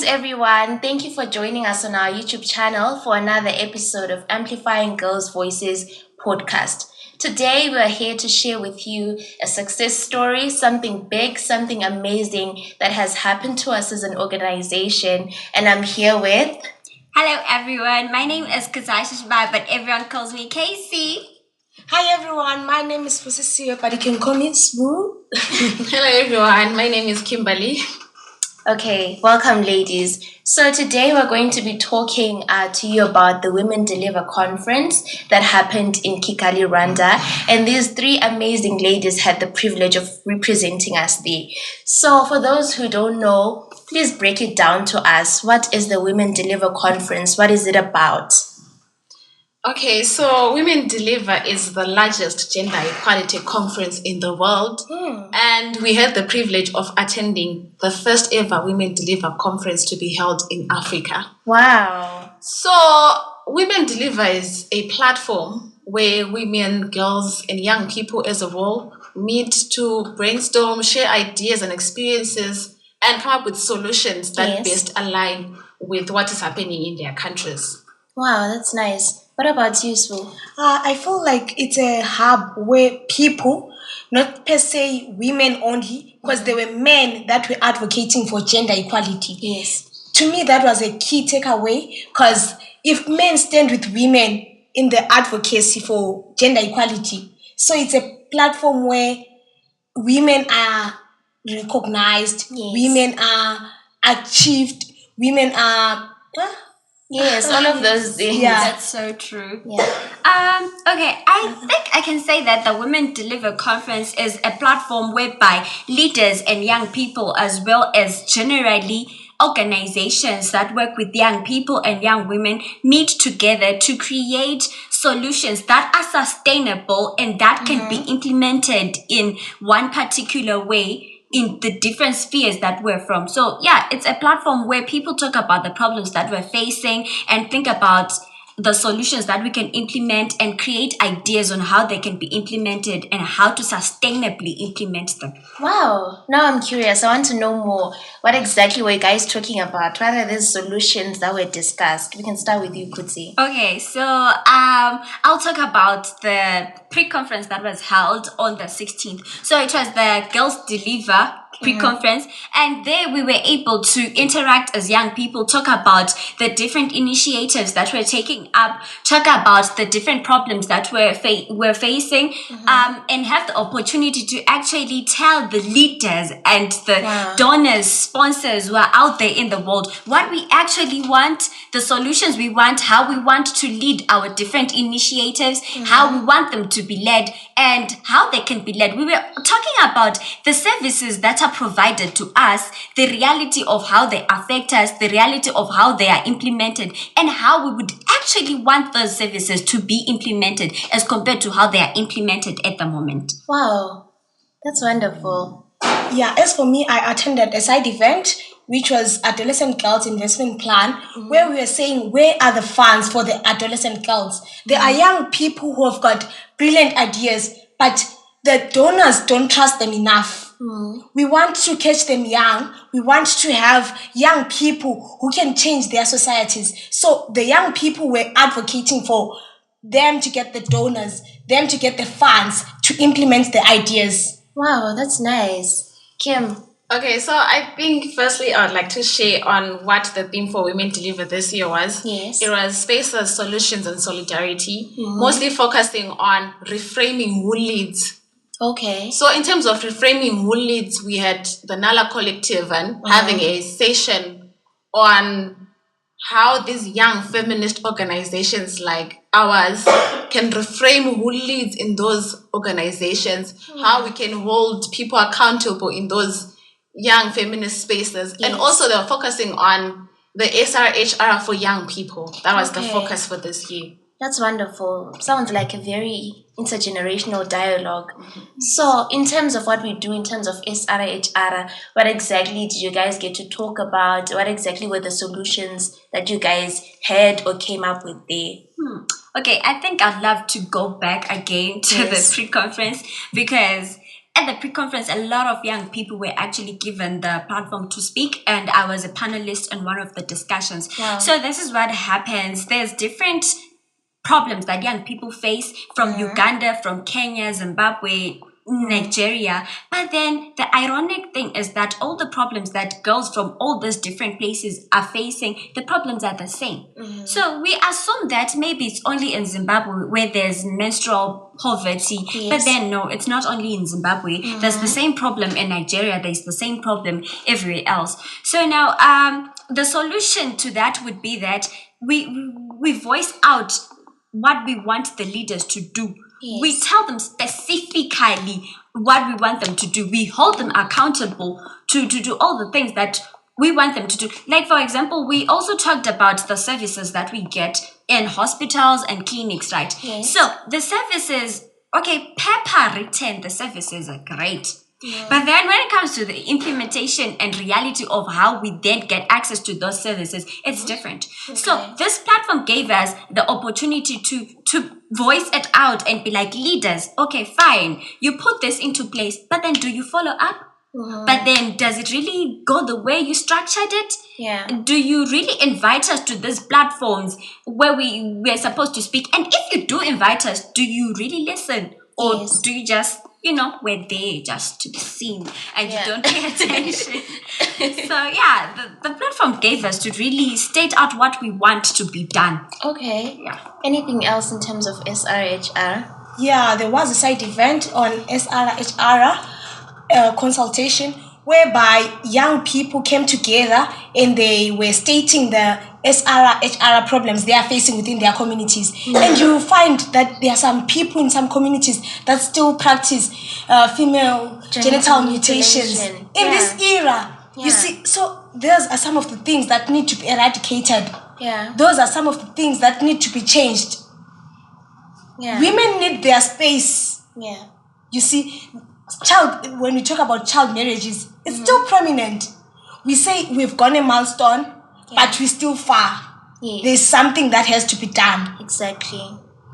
everyone. Thank you for joining us on our YouTube channel for another episode of Amplifying Girls' Voices podcast. Today, we are here to share with you a success story, something big, something amazing that has happened to us as an organization. And I'm here with... Hello, everyone. My name is Kudzi, but everyone calls me Casey. Hi everyone, my name is Busi, but you can call me Smooth. Hello everyone, my name is Kimberly. Okay, welcome ladies. So today we're going to be talking to you about the Women Deliver conference that happened in Kigali, Rwanda. And these three amazing ladies had the privilege of representing us there. So for those who don't know, please break it down to us. What is the Women Deliver conference? What is it about? Okay, so Women Deliver is the largest gender equality conference in the world. And we had the privilege of attending the first ever Women Deliver conference to be held in Africa. Wow. So Women Deliver is a platform where women, girls, and young people as a whole meet to brainstorm, share ideas and experiences, and come up with solutions that best align with what is happening in their countries. Wow, that's nice. What about you, Sue? I feel like it's a hub where people, not per se women only, because there were men that were advocating for gender equality. Yes. To me, that was a key takeaway, because if men stand with women in the advocacy for gender equality, so it's a platform where women are recognized, women are achieved, women are... Yes, all of those things. Yeah, that's so true. Yeah. Okay, I think I can say that the Women Deliver Conference is a platform whereby leaders and young people, as well as generally organizations that work with young people and young women, meet together to create solutions that are sustainable and that can be implemented in one particular way in the different spheres that we're from. So yeah, it's a platform where people talk about the problems that we're facing and think about the solutions that we can implement and create ideas on how they can be implemented and how to sustainably implement them. Wow. Now I'm curious. I want to know more. What exactly were you guys talking about? What are these solutions that were discussed? We can start with you, Kudzi. Okay, so I'll talk about the pre-conference that was held on the 16th. So it was the Girls Deliver pre-conference, and there we were able to interact as young people, talk about the different initiatives that we're taking up, talk about the different problems that we're facing, and have the opportunity to actually tell the leaders and the donors, sponsors who are out there in the world what we actually want, the solutions we want, how we want to lead our different initiatives, how we want them to be led, and how they can be led. We were talking about the services that are provided to us, the reality of how they affect us, the reality of how they are implemented, and how we would actually want those services to be implemented as compared to how they are implemented at the moment. Wow, that's wonderful. Yeah, as for me, I attended a side event, which was Adolescent Girls Investment Plan, where we were saying, where are the funds for the adolescent girls? There are young people who have got brilliant ideas, but the donors don't trust them enough. We want to catch them young. We want to have young people who can change their societies. So the young people were advocating for them to get the donors, them to get the funds to implement the ideas. Wow, that's nice. Kim. Okay, so I think firstly I would like to share on what the theme for Women Deliver this year was. Yes. It was Spaces, Solutions and Solidarity, mostly focusing on reframing who leads. Okay. So in terms of reframing who leads, we had the Nala Collective and having a session on how these young feminist organizations like ours can reframe who leads in those organizations, how we can hold people accountable in those young feminist spaces. And also they were focusing on the SRHR for young people. That was the focus for this year. That's wonderful. Sounds like a very intergenerational dialogue. So in terms of what we do, in terms of SRHR, what exactly did you guys get to talk about? What exactly were the solutions that you guys had or came up with there? Okay, I think I'd love to go back again to the pre-conference because at the pre-conference, a lot of young people were actually given the platform to speak, and I was a panelist in one of the discussions. Wow. So this is what happens. There's different problems that young people face from Uganda, from Kenya, Zimbabwe, Nigeria. But then the ironic thing is that all the problems that girls from all these different places are facing, the problems are the same. So we assume that maybe it's only in Zimbabwe where there's menstrual poverty. Yes. But then no, it's not only in Zimbabwe. There's the same problem in Nigeria. There's the same problem everywhere else. So now the solution to that would be that we voice out what we want the leaders to do. Yes. We tell them specifically what we want them to do. We hold them accountable to do all the things that we want them to do. Like, for example, we also talked about the services that we get in hospitals and clinics, right? Yes. So the services, okay, paper written, the services are great. But then when it comes to the implementation and reality of how we then get access to those services, it's different. So this platform gave us the opportunity to voice it out and be like, leaders, okay, fine, you put this into place, but then do you follow up? But then does it really go the way you structured it? Yeah. Do you really invite us to these platforms where we're supposed to speak? And if you do invite us, do you really listen? Or Yes. do you just, we're there just to be seen and you Yeah. don't pay attention? So yeah, the platform gave us to really state out what we want to be done. Okay. Yeah. Anything else in terms of SRHR? Yeah, there was a side event on SRHR consultation whereby young people came together and they were stating the SRHR problems they are facing within their communities. And you find that there are some people in some communities that still practice female genital mutilations. mutilation. In this era, Yeah. you see, so those are some of the things that need to be eradicated. Yeah. Those are some of the things that need to be changed. Yeah. Women need their space. Yeah. You see, when we talk about child marriages, it's still prominent. We say we've gone a milestone, but we're still far. Yes. There's something that has to be done. Exactly.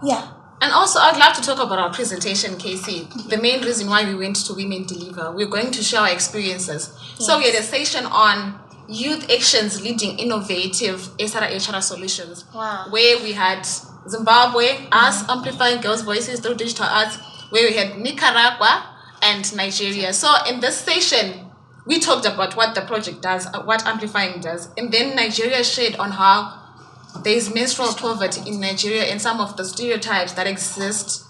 Yeah. And also, I'd love to talk about our presentation, Casey. The main reason why we went to Women Deliver, we're going to share our experiences. So we had a session on youth actions leading innovative SRHR solutions. Wow. Where we had Zimbabwe, us amplifying girls' voices through digital arts, where we had Nicaragua and Nigeria. So in this session, we talked about what the project does, what Amplifying does. And then Nigeria shared on how there is menstrual poverty in Nigeria and some of the stereotypes that exist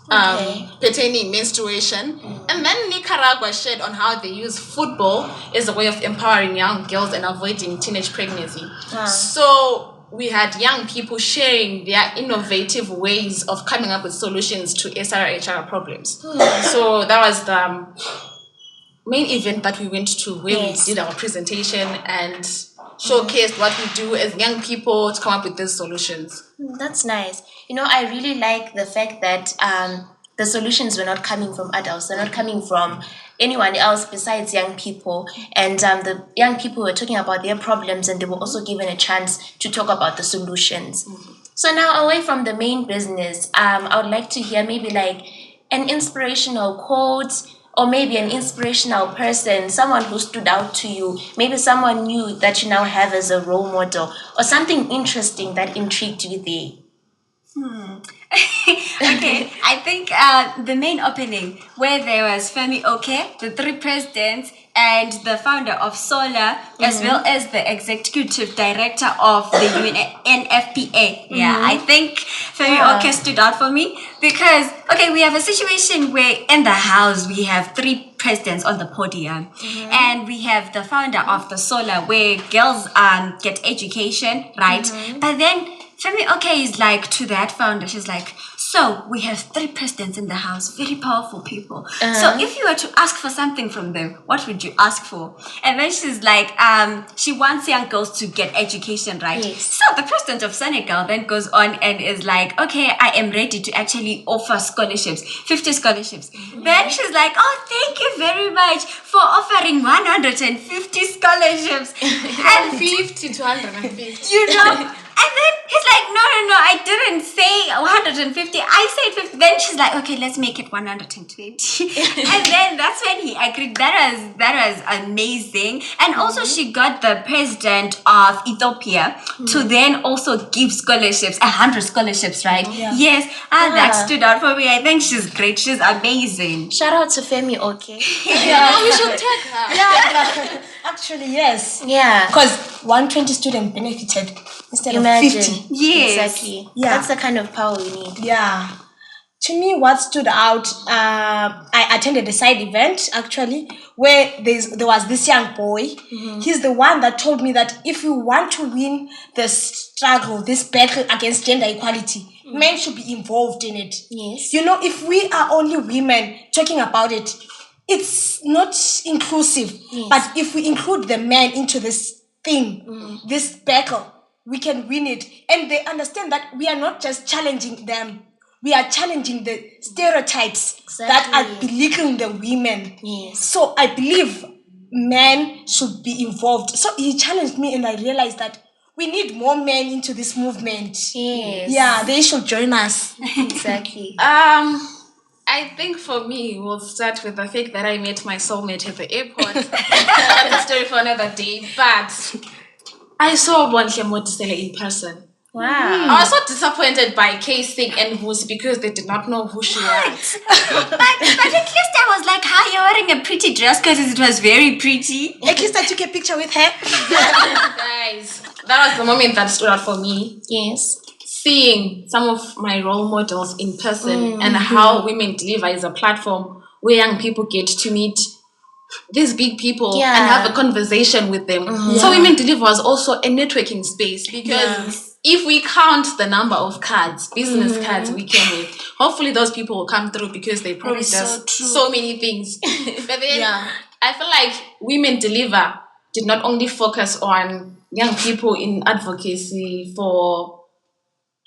pertaining menstruation. And then Nicaragua shared on how they use football as a way of empowering young girls and avoiding teenage pregnancy. Wow. So we had young people sharing their innovative ways of coming up with solutions to SRHR problems. So that was the main event that we went to, where we did our presentation and showcased what we do as young people to come up with these solutions. That's nice. I really like the fact that the solutions were not coming from adults. They're not coming from anyone else besides young people. And the young people were talking about their problems, and they were also given a chance to talk about the solutions. So now, away from the main business, I would like to hear maybe like an inspirational quote, or maybe an inspirational person, someone who stood out to you, maybe someone new that you now have as a role model, or something interesting that intrigued you there. Okay, I think the main opening where there was Femi Oke, the 3 presidents, and the founder of Solar, as well as the executive director of the UNFPA. Yeah, I think Femi Oke stood out for me because, okay, we have a situation where in the house we have 3 presidents on the podium, and we have the founder of the Solar where girls get education, right? But then Femi Oke is like to that founder, she's like, so we have 3 presidents in the house, very powerful people. So if you were to ask for something from them, what would you ask for? And then she's like, she wants young girls to get education, right? Yes. So the president of Senegal then goes on and is like, okay, I am ready to actually offer scholarships, 50 scholarships. Then she's like, oh, thank you very much for offering 150 scholarships. And 50 to 150. And then he's like, no, I didn't say 150. I said 50. Then she's like, okay, let's make it 120. And then that's when he agreed. That was amazing. And also she got the president of Ethiopia to then also give scholarships, 100 scholarships, right? Yes. That stood out for me. I think she's great. She's amazing. Shout out to Femi, okay? We should take her. Yeah, actually, yes. Yeah. Because 120 students benefited instead Imagine. of 50. Yes. Exactly. Yeah. That's the kind of power we need. Yeah. To me, what stood out, I attended a side event actually where there was this young boy. He's the one that told me that if you want to win the struggle, this battle against gender equality, men should be involved in it. Yes. You know, if we are only women talking about it, it's not inclusive. Yes. But if we include the men into this thing, this battle, we can win it. And they understand that we are not just challenging them. We are challenging the stereotypes that are belittling the women. Yes. So I believe men should be involved. So he challenged me and I realized that we need more men into this movement. Yes. Yeah, they should join us. Exactly. I think for me, we'll start with the fact that I met my soulmate at the airport. That's a story for another day. But I saw Bontle Motisele in person. Wow. I was so disappointed by K-Sig and Busi because they did not know who she was. but at least I was like, hi, you're wearing a pretty dress because it was very pretty. At least I took a picture with her. Guys, that was the moment that stood out for me. Yes. Seeing some of my role models in person and how Women Deliver is a platform where young people get to meet these big people and have a conversation with them. So Women Deliver was also a networking space because if we count the number of cards, business cards we came with, hopefully those people will come through because they promised us so many things. But then I feel like Women Deliver did not only focus on young people in advocacy for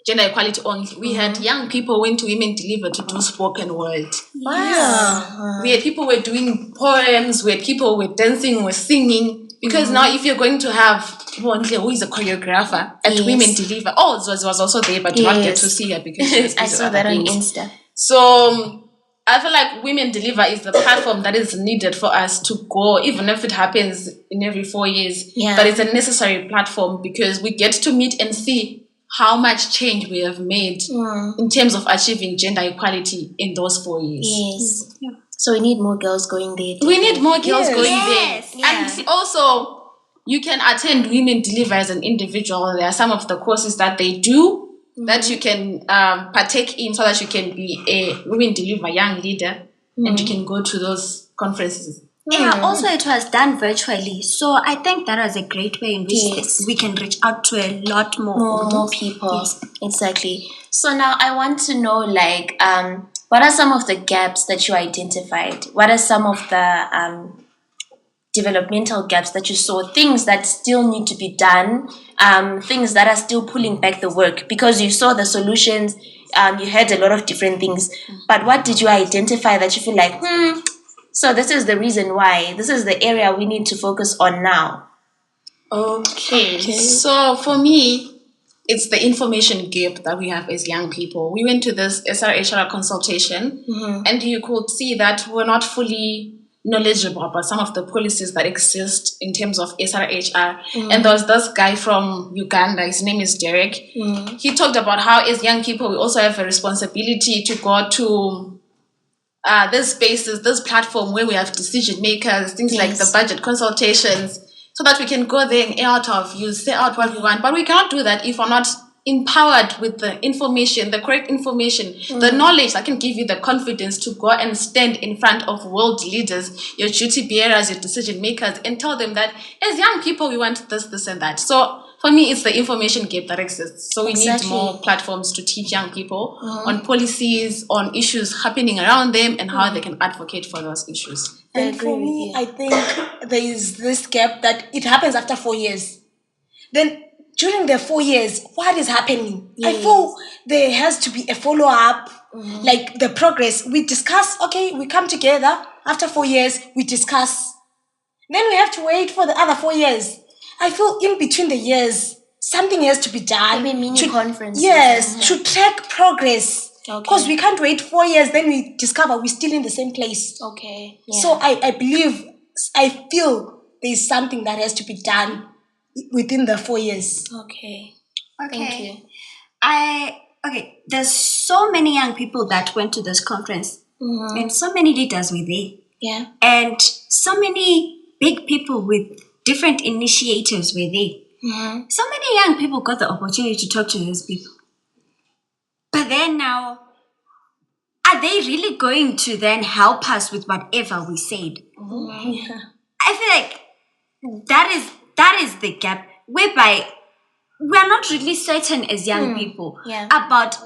gender equality only. We had young people went to Women Deliver to do spoken word. Wow. We had people who were doing poems, we had people who were dancing, were singing. Because now if you're going to have Andile, who is a choreographer at Women Deliver, Zozi was also there, but you not get to see her because she was I saw that on Insta. So I feel like Women Deliver is the platform that is needed for us to go, even if it happens in every 4 years. But it's a necessary platform because we get to meet and see how much change we have made in terms of achieving gender equality in those 4 years. Yes. Yeah. So we need more girls going there. We need more girls going there. Yeah. And also, you can attend Women Deliver as an individual. There are some of the courses that they do that you can partake in so that you can be a Women Deliver young leader and you can go to those conferences. Yeah, also it was done virtually. So I think that was a great way in which we can reach out to a lot more people. Yes. Exactly. So now I want to know, like, what are some of the gaps that you identified? What are some of the developmental gaps that you saw? Things that still need to be done, things that are still pulling back the work? Because you saw the solutions, you heard a lot of different things. But what did you identify that you feel like, so this is the reason why, this is the area we need to focus on now? Okay. So for me, it's the information gap that we have as young people. We went to this SRHR consultation and you could see that we're not fully knowledgeable about some of the policies that exist in terms of SRHR. And there was this guy from Uganda, his name is Derek. He talked about how as young people, we also have a responsibility to go to these spaces, this platform where we have decision makers, things like the budget consultations, so that we can go there and air out our views, say out what we want. But we cannot do that if we're not empowered with the information, the correct information, the knowledge that can give you the confidence to go and stand in front of world leaders, your duty bearers, your decision makers, and tell them that as young people, we want this, this, and that. So for me, it's the information gap that exists. So we need more platforms to teach young people on policies, on issues happening around them, and how they can advocate for those issues. And for me, I think there is this gap that it happens after 4 years. Then during the 4 years, what is happening? I feel there has to be a follow-up, like the progress. We discuss, okay, we come together. After 4 years, we discuss. Then we have to wait for the other 4 years. I feel in between the years, something has to be done. Maybe mini to- conferences. Yes, to track progress. Okay. Because we can't wait 4 years, then we discover we're still in the same place. Okay. Yeah. So I feel there's something that has to be done within the 4 years. Okay. Okay. Thank you. There's so many young people that went to this conference, and so many leaders were there, Yeah. and so many big people with different initiatives were there. So many young people got the opportunity to talk to those people. But then now, are they really going to then help us with whatever we said? Yeah. I feel like that is the gap whereby we are not really certain as young people about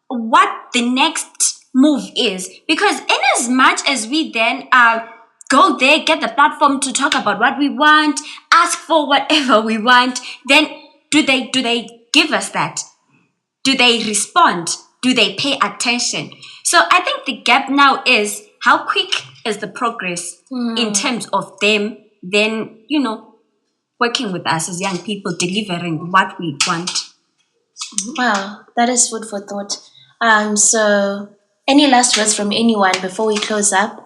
what the next move is. Because in as much as we then go there, get the platform to talk about what we want, ask for whatever we want, then do they give us that? Do they respond? Do they pay attention? So I think the gap now is how quick is the progress in terms of them then, working with us as young people, delivering what we want. Wow, that is food for thought. So any last words from anyone before we close up?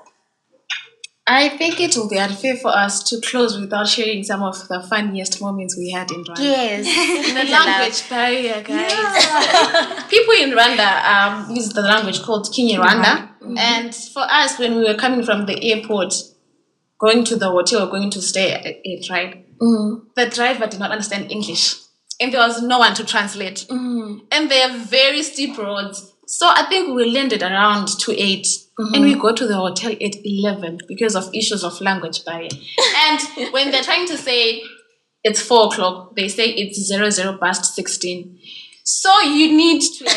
I think it will be unfair for us to close without sharing some of the funniest moments we had in Rwanda. Yes. The language barrier, guys. People in Rwanda use the language called Kinyarwanda. And for us, when we were coming from the airport, going to the hotel, going to stay at, right? The driver did not understand English. And there was no one to translate. And they are very steep roads. So I think we landed around 2:08. And we go to the hotel at 11 because of issues of language barrier. And when they're trying to say it's 4 o'clock, they say it's 00:16. So you need to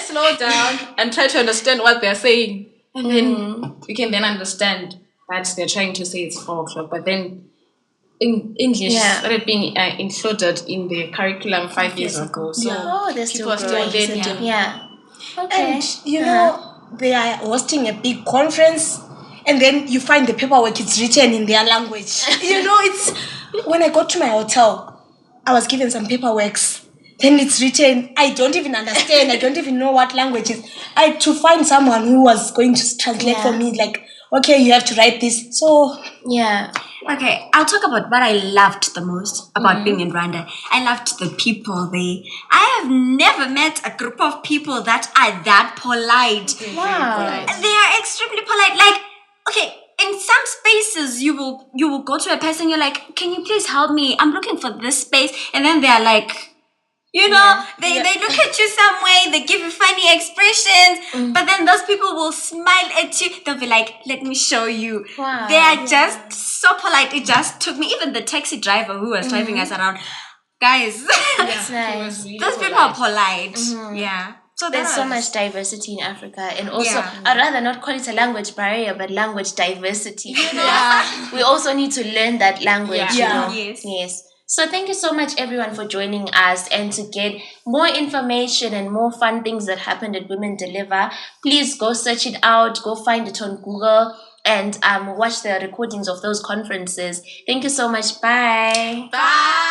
slow down and try to understand what they're saying. And then you can then understand that they're trying to say it's 4 o'clock. But then English started being included in the curriculum 5 years ago. So they're still people are still growing. learning. Yeah. Okay. And they are hosting a big conference, and then you find the paperwork, it's written in their language. It's when I got to my hotel, I was given some paperworks. Then it's written, I don't even understand. I don't even know what language it is. I had to find someone who was going to translate for me, like, okay, you have to write this. So yeah. Okay, I'll talk about what I loved the most about being in Rwanda. I loved the people there. I have never met a group of people that are that polite. Wow. They are extremely polite. Like, okay, in some spaces you will go to a person, you're like, can you please help me? I'm looking for this space. And then they're like, they look at you some way, they give you funny expressions, but then those people will smile at you. They'll be like, let me show you. Wow. They are just so polite. It just took me, even the taxi driver who was driving us around, guys, That's nice. those people are polite. Yeah. So There's so much diversity in Africa, and also I'd rather not call it a language barrier, but language diversity. We also need to learn that language. Yes. So thank you so much, everyone, for joining us. And to get more information and more fun things that happened at Women Deliver, please go search it out. Go find it on Google and watch the recordings of those conferences. Thank you so much. Bye. Bye.